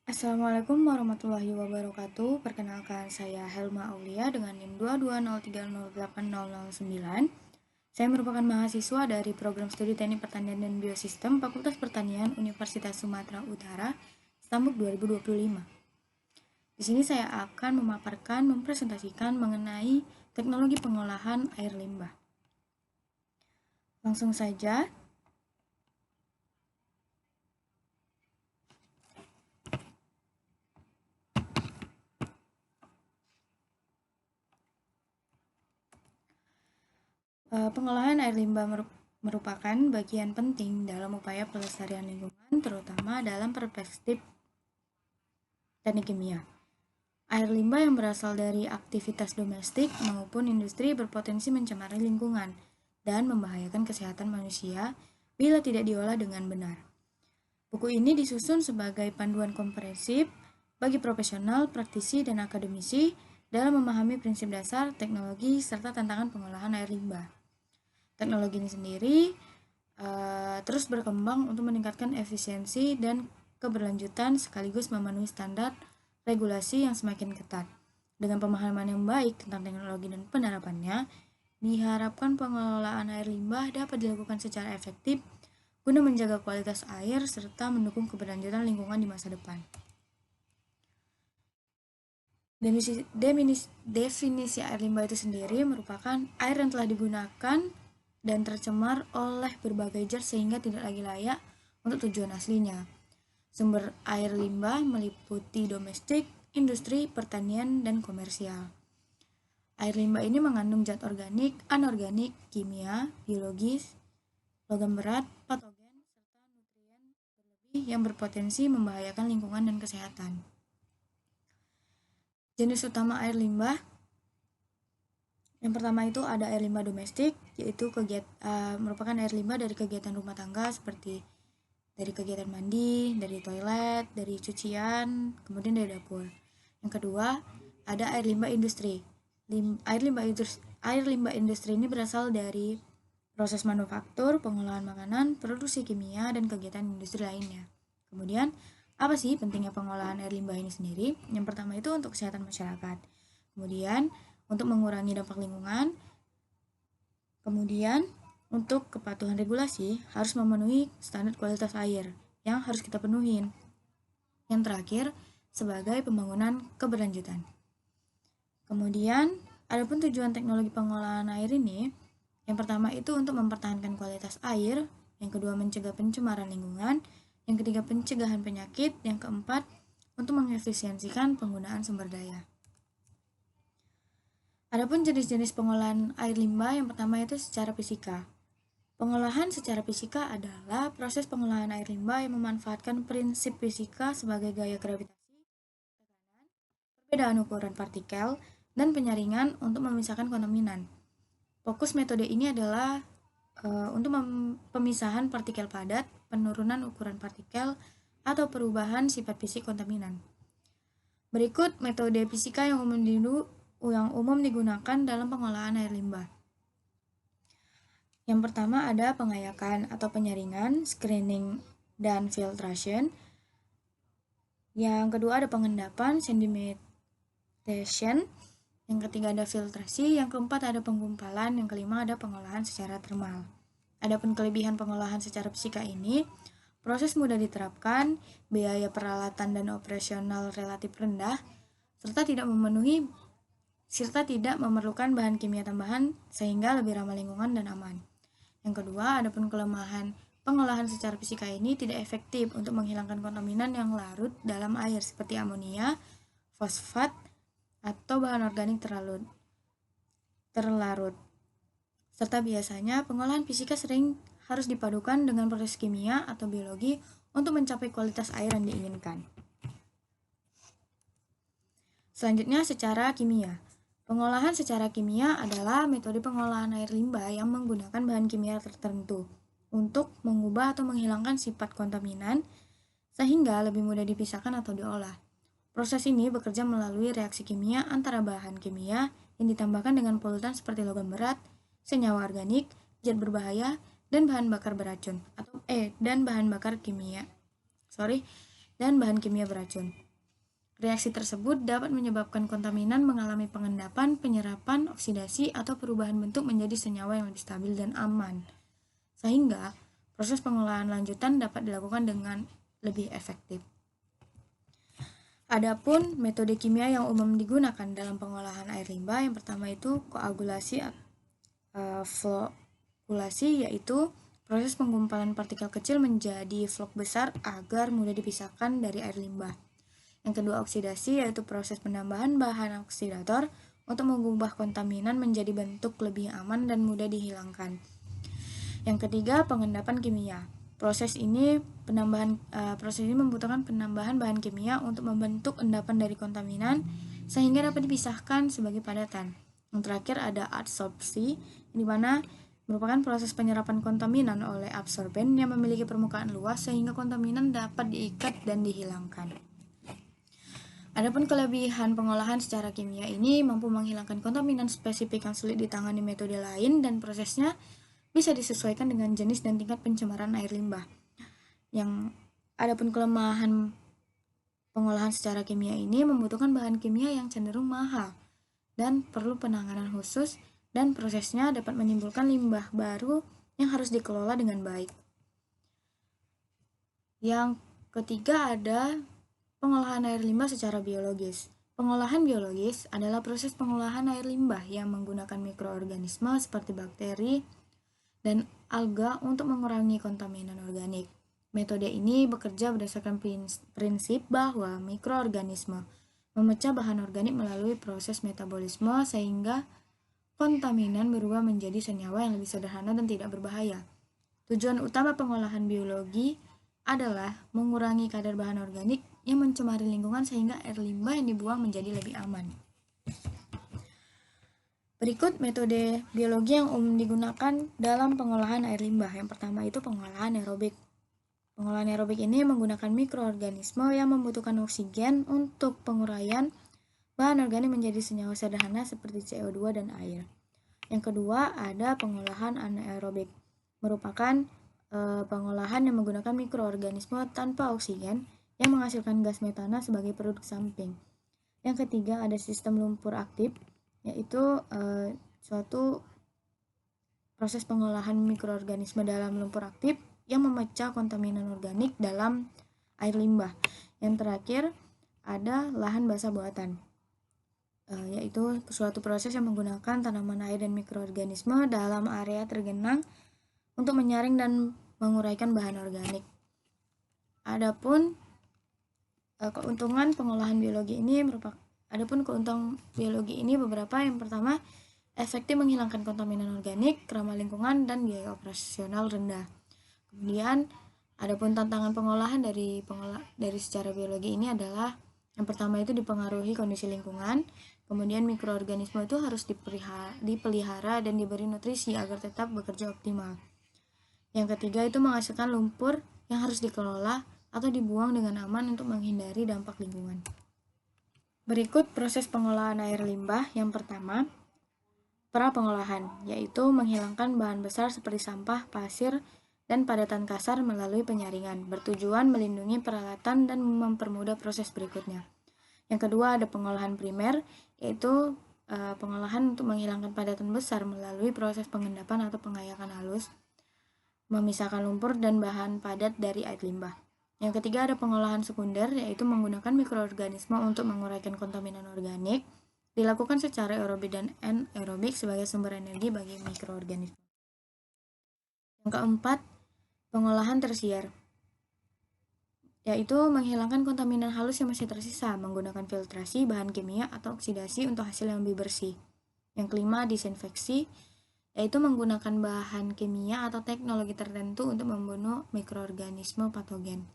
Assalamualaikum warahmatullahi wabarakatuh. Perkenalkan, saya Helma Aulia dengan NIM 220308009. Saya merupakan mahasiswa dari Program Studi Teknik Pertanian dan Biosistem Fakultas Pertanian Universitas Sumatera Utara, Stambuk 2025. Di sini saya akan mempresentasikan mengenai teknologi pengolahan air limbah. Langsung saja. Pengolahan air limbah merupakan bagian penting dalam upaya pelestarian lingkungan, terutama dalam perspektif teknik kimia. Air limbah yang berasal dari aktivitas domestik maupun industri berpotensi mencemari lingkungan dan membahayakan kesehatan manusia bila tidak diolah dengan benar. Buku ini disusun sebagai panduan komprehensif bagi profesional, praktisi, dan akademisi dalam memahami prinsip dasar, teknologi, serta tantangan pengolahan air limbah. Teknologi ini sendiri terus berkembang untuk meningkatkan efisiensi dan keberlanjutan sekaligus memenuhi standar regulasi yang semakin ketat. Dengan pemahaman yang baik tentang teknologi dan penerapannya, diharapkan pengelolaan air limbah dapat dilakukan secara efektif guna menjaga kualitas air serta mendukung keberlanjutan lingkungan di masa depan. Definisi air limbah itu sendiri merupakan air yang telah digunakan dan tercemar oleh berbagai zat sehingga tidak lagi layak untuk tujuan aslinya. Sumber air limbah meliputi domestik, industri, pertanian, dan komersial. Air limbah ini mengandung zat organik, anorganik, kimia, biologis, logam berat, patogen, serta nutrien berlebih yang berpotensi membahayakan lingkungan dan kesehatan. Jenis utama air limbah, yang pertama itu ada air limbah domestik, yaitu merupakan air limbah dari kegiatan rumah tangga seperti dari kegiatan mandi, dari toilet, dari cucian, kemudian dari dapur. Yang kedua, ada air limbah industri. Air limbah industri ini berasal dari proses manufaktur, pengolahan makanan, produksi kimia, dan kegiatan industri lainnya. Kemudian, apa sih pentingnya pengolahan air limbah ini sendiri? Yang pertama itu untuk kesehatan masyarakat. Kemudian, untuk mengurangi dampak lingkungan. Kemudian, untuk kepatuhan regulasi harus memenuhi standar kualitas air yang harus kita penuhin. Yang terakhir, sebagai pembangunan keberlanjutan. Kemudian, adapun tujuan teknologi pengolahan air ini, yang pertama itu untuk mempertahankan kualitas air, yang kedua mencegah pencemaran lingkungan, yang ketiga pencegahan penyakit, yang keempat untuk mengefisiensikan penggunaan sumber daya. Adapun jenis-jenis pengolahan air limbah, yang pertama itu secara fisika. Pengolahan secara fisika adalah proses pengolahan air limbah yang memanfaatkan prinsip fisika sebagai gaya gravitasi, tekanan, perbedaan ukuran partikel, dan penyaringan untuk memisahkan kontaminan. Fokus metode ini adalah untuk pemisahan partikel padat, penurunan ukuran partikel, atau perubahan sifat fisik kontaminan. Berikut metode fisika yang umum digunakan dalam pengolahan air limbah. Yang pertama ada pengayakan atau penyaringan, screening, dan filtration. Yang kedua ada pengendapan, sedimentation. Yang ketiga ada filtrasi, yang keempat ada penggumpalan, yang kelima ada pengolahan secara termal. Adapun kelebihan pengolahan secara fisika ini, proses mudah diterapkan, biaya peralatan dan operasional relatif rendah, serta tidak memerlukan bahan kimia tambahan sehingga lebih ramah lingkungan dan aman. Yang kedua, adapun kelemahan pengolahan secara fisika ini tidak efektif untuk menghilangkan kontaminan yang larut dalam air seperti amonia, fosfat, atau bahan organik terlarut. Serta biasanya pengolahan fisika sering harus dipadukan dengan proses kimia atau biologi untuk mencapai kualitas air yang diinginkan. Selanjutnya secara kimia. Pengolahan secara kimia adalah metode pengolahan air limbah yang menggunakan bahan kimia tertentu untuk mengubah atau menghilangkan sifat kontaminan sehingga lebih mudah dipisahkan atau diolah. Proses ini bekerja melalui reaksi kimia antara bahan kimia yang ditambahkan dengan polutan seperti logam berat, senyawa organik, zat berbahaya, dan bahan bakar beracun dan bahan kimia beracun. Reaksi tersebut dapat menyebabkan kontaminan mengalami pengendapan, penyerapan, oksidasi, atau perubahan bentuk menjadi senyawa yang lebih stabil dan aman. Sehingga proses pengolahan lanjutan dapat dilakukan dengan lebih efektif. Adapun metode kimia yang umum digunakan dalam pengolahan air limbah, yang pertama itu koagulasi, flokulasi, yaitu proses penggumpalan partikel kecil menjadi flok besar agar mudah dipisahkan dari air limbah. Yang kedua, oksidasi, yaitu proses penambahan bahan oksidator untuk mengubah kontaminan menjadi bentuk lebih aman dan mudah dihilangkan. Yang ketiga, pengendapan kimia. Proses ini membutuhkan penambahan bahan kimia untuk membentuk endapan dari kontaminan sehingga dapat dipisahkan sebagai padatan. Yang terakhir ada adsorpsi, di mana merupakan proses penyerapan kontaminan oleh absorben yang memiliki permukaan luas sehingga kontaminan dapat diikat dan dihilangkan. Adapun kelebihan pengolahan secara kimia ini mampu menghilangkan kontaminan spesifik yang sulit ditangani metode lain dan prosesnya bisa disesuaikan dengan jenis dan tingkat pencemaran air limbah. Yang adapun kelemahan pengolahan secara kimia ini membutuhkan bahan kimia yang cenderung mahal dan perlu penanganan khusus dan prosesnya dapat menimbulkan limbah baru yang harus dikelola dengan baik. Yang ketiga ada pengolahan air limbah secara biologis. Pengolahan biologis adalah proses pengolahan air limbah yang menggunakan mikroorganisme seperti bakteri dan alga untuk mengurangi kontaminan organik. Metode ini bekerja berdasarkan prinsip bahwa mikroorganisme memecah bahan organik melalui proses metabolisme sehingga kontaminan berubah menjadi senyawa yang lebih sederhana dan tidak berbahaya. Tujuan utama pengolahan biologi adalah mengurangi kadar bahan organik yang mencemari lingkungan sehingga air limbah yang dibuang menjadi lebih aman. Berikut metode biologi yang umum digunakan dalam pengolahan air limbah. Yang pertama itu pengolahan aerobik. Pengolahan aerobik ini menggunakan mikroorganisme yang membutuhkan oksigen untuk penguraian bahan organik menjadi senyawa sederhana seperti CO2 dan air. Yang kedua ada pengolahan anaerobik. Merupakan pengolahan yang menggunakan mikroorganisme tanpa oksigen yang menghasilkan gas metana sebagai produk samping. Yang ketiga ada sistem lumpur aktif, yaitu suatu proses pengolahan mikroorganisme dalam lumpur aktif yang memecah kontaminan organik dalam air limbah. Yang terakhir ada lahan basah buatan, yaitu suatu proses yang menggunakan tanaman air dan mikroorganisme dalam area tergenang untuk menyaring dan menguraikan bahan organik. Adapun keuntungan pengolahan biologi ini keuntungan biologi ini beberapa. Yang pertama, efektif menghilangkan kontaminan organik, ramah lingkungan, dan biaya operasional rendah. Kemudian, adapun tantangan pengolahan dari secara biologi ini adalah yang pertama itu dipengaruhi kondisi lingkungan, kemudian mikroorganisme itu harus dipelihara dan diberi nutrisi agar tetap bekerja optimal. Yang ketiga itu menghasilkan lumpur yang harus dikelola atau dibuang dengan aman untuk menghindari dampak lingkungan. Berikut proses pengolahan air limbah. Yang pertama, pra-pengolahan, yaitu menghilangkan bahan besar seperti sampah, pasir, dan padatan kasar melalui penyaringan, bertujuan melindungi peralatan dan mempermudah proses berikutnya. Yang kedua ada pengolahan primer, yaitu pengolahan untuk menghilangkan padatan besar melalui proses pengendapan atau pengayakan halus, memisahkan lumpur dan bahan padat dari air limbah. Yang ketiga ada pengolahan sekunder, yaitu menggunakan mikroorganisme untuk menguraikan kontaminan organik, dilakukan secara aerobik dan anaerobik sebagai sumber energi bagi mikroorganisme. Yang keempat, pengolahan tersier, yaitu menghilangkan kontaminan halus yang masih tersisa menggunakan filtrasi, bahan kimia, atau oksidasi untuk hasil yang lebih bersih. Yang kelima, disinfeksi, yaitu menggunakan bahan kimia atau teknologi tertentu untuk membunuh mikroorganisme patogen.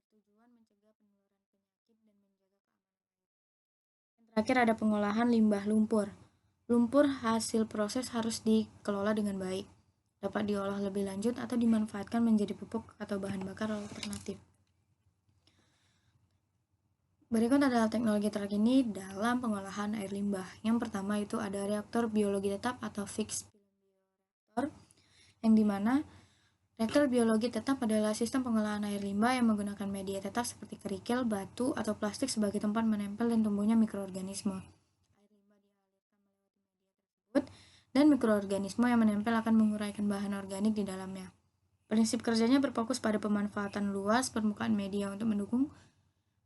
Bertujuan mencegah penularan penyakit dan menjaga keamanan. Yang terakhir ada pengolahan limbah lumpur. Lumpur hasil proses harus dikelola dengan baik, dapat diolah lebih lanjut atau dimanfaatkan menjadi pupuk atau bahan bakar alternatif. Berikut adalah teknologi terkini dalam pengolahan air limbah. Yang pertama itu ada reaktor biologi tetap atau fixed reaktor, yang dimana Reaktor biologi tetap adalah sistem pengolahan air limbah yang menggunakan media tetap seperti kerikil, batu, atau plastik sebagai tempat menempel dan tumbuhnya mikroorganisme. Dan mikroorganisme yang menempel akan menguraikan bahan organik di dalamnya. Prinsip kerjanya berfokus pada pemanfaatan luas permukaan media untuk mendukung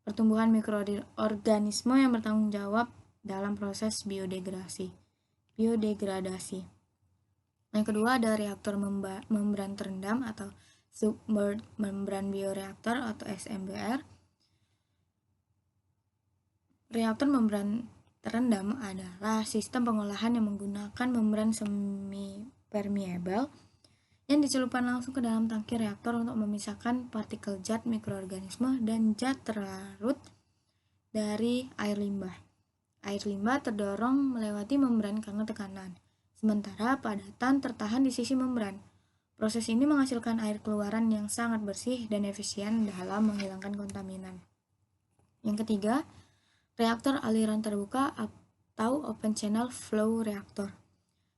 pertumbuhan mikroorganisme yang bertanggung jawab dalam proses biodegradasi. Yang kedua ada reaktor membran terendam atau submerged membran bioreaktor atau SMBR. Reaktor membran terendam adalah sistem pengolahan yang menggunakan membran semi permeable yang dicelupkan langsung ke dalam tangki reaktor untuk memisahkan partikel zat mikroorganisme dan zat terlarut dari air limbah. Air limbah terdorong melewati membran karena tekanan, sementara padatan tertahan di sisi membran. Proses ini menghasilkan air keluaran yang sangat bersih dan efisien dalam menghilangkan kontaminan. Yang ketiga, reaktor aliran terbuka atau open channel flow reactor,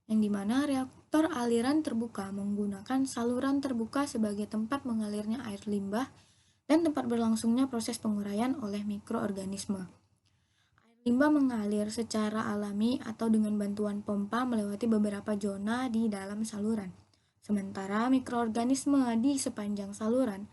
yang dimana reaktor aliran terbuka menggunakan saluran terbuka sebagai tempat mengalirnya air limbah dan tempat berlangsungnya proses penguraian oleh mikroorganisme. Limbah mengalir secara alami atau dengan bantuan pompa melewati beberapa zona di dalam saluran. Sementara mikroorganisme di sepanjang saluran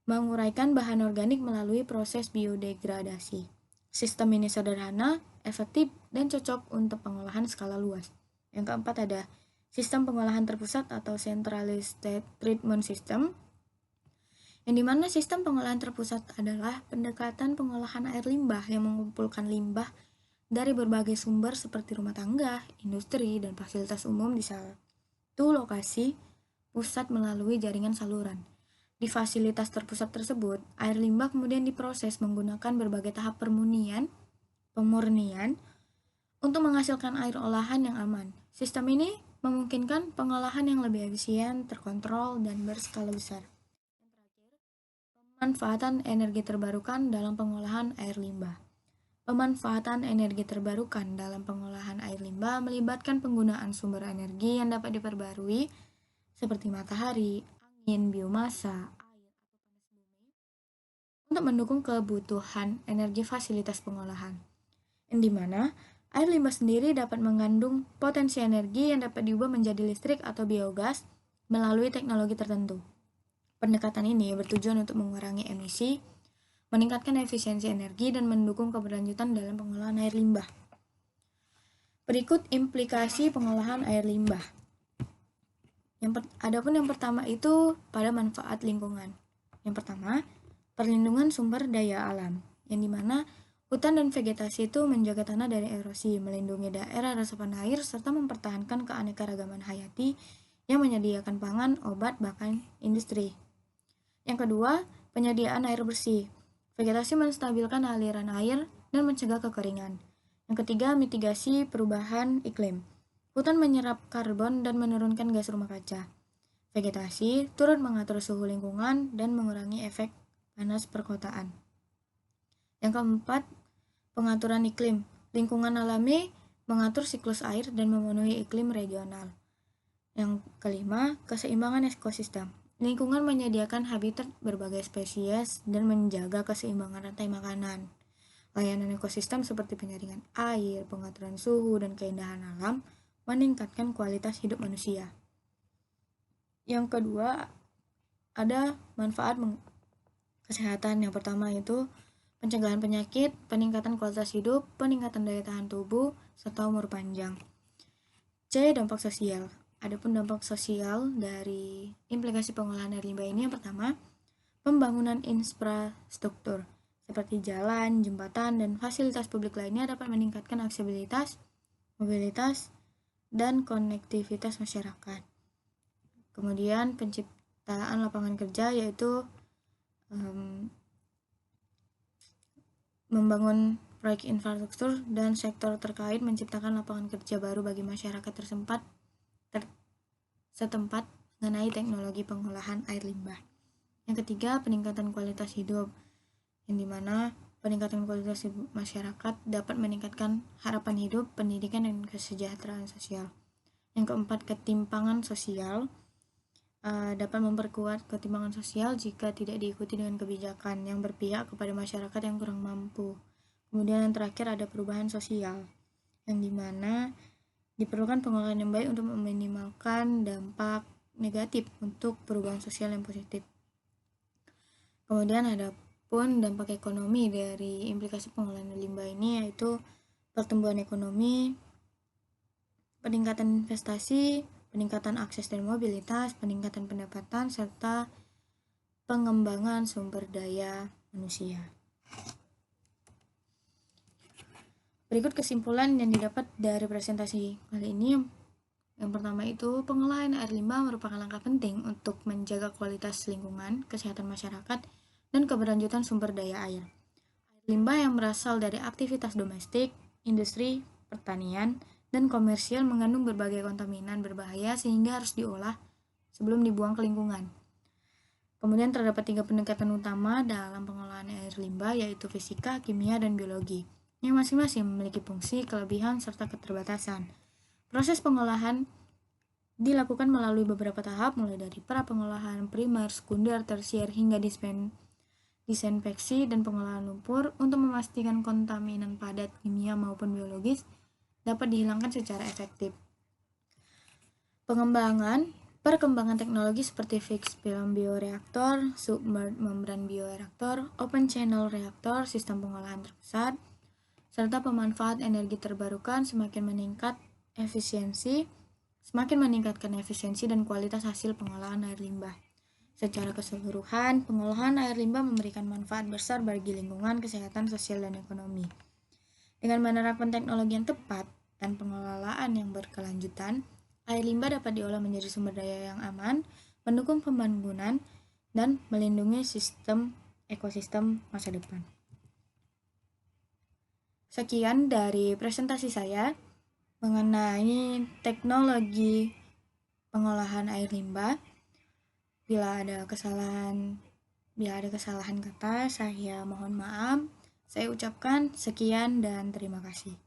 menguraikan bahan organik melalui proses biodegradasi. Sistem ini sederhana, efektif, dan cocok untuk pengolahan skala luas. Yang keempat ada sistem pengolahan terpusat atau Centralized Treatment System, yang dimana sistem pengolahan terpusat adalah pendekatan pengolahan air limbah yang mengumpulkan limbah dari berbagai sumber seperti rumah tangga, industri, dan fasilitas umum di satu lokasi pusat melalui jaringan saluran. Di fasilitas terpusat tersebut, air limbah kemudian diproses menggunakan berbagai tahap pemurnian untuk menghasilkan air olahan yang aman. Sistem ini memungkinkan pengolahan yang lebih efisien, terkontrol, dan berskala besar. Pemanfaatan energi terbarukan dalam pengolahan air limbah. Pemanfaatan energi terbarukan dalam pengolahan air limbah melibatkan penggunaan sumber energi yang dapat diperbarui seperti matahari, angin, biomasa, air, atau panas bumi untuk mendukung kebutuhan energi fasilitas pengolahan. Yang dimana air limbah sendiri dapat mengandung potensi energi yang dapat diubah menjadi listrik atau biogas melalui teknologi tertentu. Pendekatan ini bertujuan untuk mengurangi emisi, meningkatkan efisiensi energi, dan mendukung keberlanjutan dalam pengolahan air limbah. Berikut implikasi pengolahan air limbah. Adapun yang pertama itu pada manfaat lingkungan. Yang pertama, perlindungan sumber daya alam, yang dimana hutan dan vegetasi itu menjaga tanah dari erosi, melindungi daerah resapan air, serta mempertahankan keanekaragaman hayati yang menyediakan pangan, obat, bahkan industri. Yang kedua, penyediaan air bersih. Vegetasi menstabilkan aliran air dan mencegah kekeringan. Yang ketiga, mitigasi perubahan iklim. Hutan menyerap karbon dan menurunkan gas rumah kaca. Vegetasi turut mengatur suhu lingkungan dan mengurangi efek panas perkotaan. Yang keempat, pengaturan iklim. Lingkungan alami mengatur siklus air dan memenuhi iklim regional. Yang kelima, keseimbangan ekosistem. Lingkungan menyediakan habitat berbagai spesies dan menjaga keseimbangan rantai makanan. Layanan ekosistem seperti penyaringan air, pengaturan suhu, dan keindahan alam meningkatkan kualitas hidup manusia. Yang kedua, ada manfaat kesehatan. Yang pertama itu pencegahan penyakit, peningkatan kualitas hidup, peningkatan daya tahan tubuh, serta umur panjang. C. Dampak sosial. Adapun dampak sosial dari implikasi pengolahan air limbah ini yang pertama, pembangunan infrastruktur seperti jalan, jembatan, dan fasilitas publik lainnya dapat meningkatkan aksesibilitas, mobilitas, dan konektivitas masyarakat. Kemudian penciptaan lapangan kerja yaitu membangun proyek infrastruktur dan sektor terkait menciptakan lapangan kerja baru bagi masyarakat setempat mengenai teknologi pengolahan air limbah. Yang ketiga, peningkatan kualitas hidup, yang dimana peningkatan kualitas hidup masyarakat dapat meningkatkan harapan hidup, pendidikan, dan kesejahteraan sosial. Yang keempat, ketimpangan sosial. dapat memperkuat ketimpangan sosial jika tidak diikuti dengan kebijakan yang berpihak kepada masyarakat yang kurang mampu. Kemudian yang terakhir ada perubahan sosial, yang dimana diperlukan pengolahan yang baik untuk meminimalkan dampak negatif untuk perubahan sosial yang positif. Kemudian ada pun dampak ekonomi dari implikasi pengolahan limbah ini, yaitu pertumbuhan ekonomi, peningkatan investasi, peningkatan akses dan mobilitas, peningkatan pendapatan, serta pengembangan sumber daya manusia. Berikut kesimpulan yang didapat dari presentasi kali ini. Yang pertama itu, pengolahan air limbah merupakan langkah penting untuk menjaga kualitas lingkungan, kesehatan masyarakat, dan keberlanjutan sumber daya air. Air limbah yang berasal dari aktivitas domestik, industri, pertanian, dan komersial mengandung berbagai kontaminan berbahaya sehingga harus diolah sebelum dibuang ke lingkungan. Kemudian terdapat 3 pendekatan utama dalam pengolahan air limbah, yaitu fisika, kimia, dan biologi, yang masing-masing memiliki fungsi, kelebihan, serta keterbatasan. Proses pengolahan dilakukan melalui beberapa tahap, mulai dari pra-pengolahan, primer, sekunder, tersier, hingga disinfeksi dan pengolahan lumpur untuk memastikan kontaminan padat kimia maupun biologis dapat dihilangkan secara efektif. Perkembangan teknologi seperti fixed film bioreaktor, submerged membran bioreaktor, open channel reaktor, sistem pengolahan terpusat, serta pemanfaat energi terbarukan semakin meningkatkan efisiensi dan kualitas hasil pengolahan air limbah. Secara keseluruhan, pengolahan air limbah memberikan manfaat besar bagi lingkungan, kesehatan, sosial, dan ekonomi. Dengan menerapkan teknologi yang tepat dan pengelolaan yang berkelanjutan, air limbah dapat diolah menjadi sumber daya yang aman, mendukung pembangunan, dan melindungi ekosistem masa depan. Sekian dari presentasi saya mengenai teknologi pengolahan air limbah. Bila ada kesalahan kata, saya mohon maaf. Saya ucapkan sekian dan terima kasih.